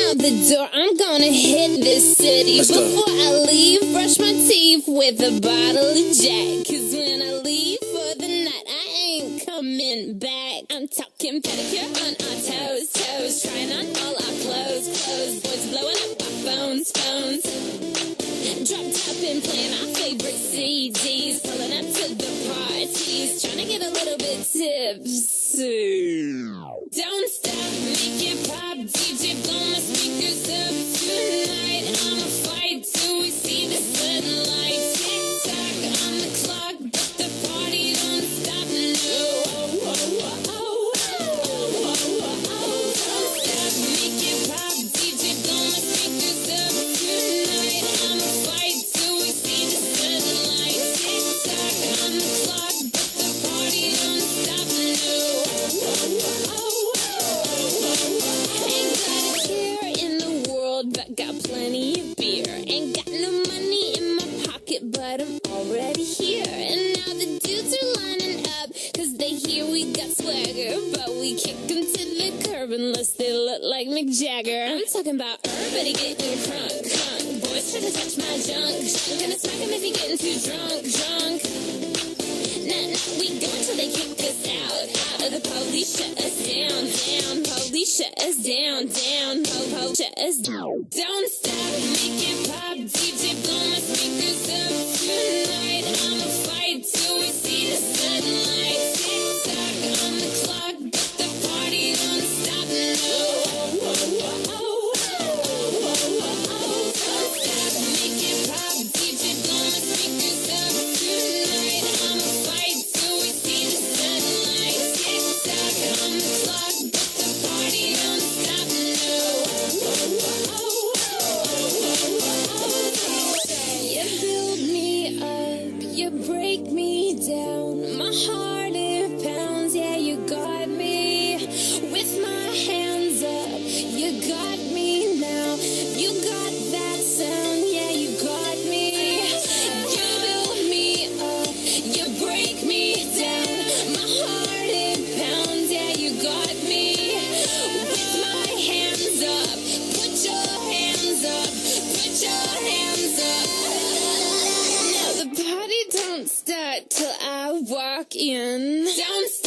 out the door, I'm gonna hit this city. Before I leave, brush my teeth with a bottle of Jack. Cause when I leave for the night, I ain't coming back. I'm talking pedicure on our toes, toes. Trying on all our clothes, clothes. Boys blowing up our phones, phones. Dropped up and playing our favorite CDs. Pulling up to the parties. Trying to get a little bit tipsy. Don't stop, make it pop. DJ, blow my speakers up tonight. I'ma fight till we see the sunlight. Tick-tock on the clock, but the party don't stop, no. Don't stop, make it pop. DJ, blow my speakers up tonight. I'ma fight till we see the sunlight. Tick-tock on the clock, but the party don't stop, no. Ain't got a care in the world, but got plenty of beer. Ain't got no money in my pocket, but I'm already here. And now the dudes are lining up, cause they hear we got swagger. But we kick them to the curb unless they look like Mick Jagger. I'm talking about everybody getting crunk, crunk. Boys try to touch my junk, junk. Gonna smack him if he getting too drunk, drunk. Nah, we go until they kick us out. The police shut us down, down. Police shut us down, down. Po, shut us down. Don't stop, make it pop. DJ, blow my speakers up tonight. I'ma fight till we see the sunlight. Tick-tock on the clock, but the party don't stop, no. Don't stop, make it pop. DJ, blow my speakers up tonight. I'ma fight till we see the sunlight. Tick-tock on the clock, but the party don't stop, no. You build me up, you break me down. My heart it pounds, yeah, you got me. With my hands up, you got me now. You got that sound, yeah, you got me. You build me up, you break me down. My heart it pounds, yeah, you got me. With my hands up, put your hands up, put your hands up. Now the party don't start till I walk in. Don't stop.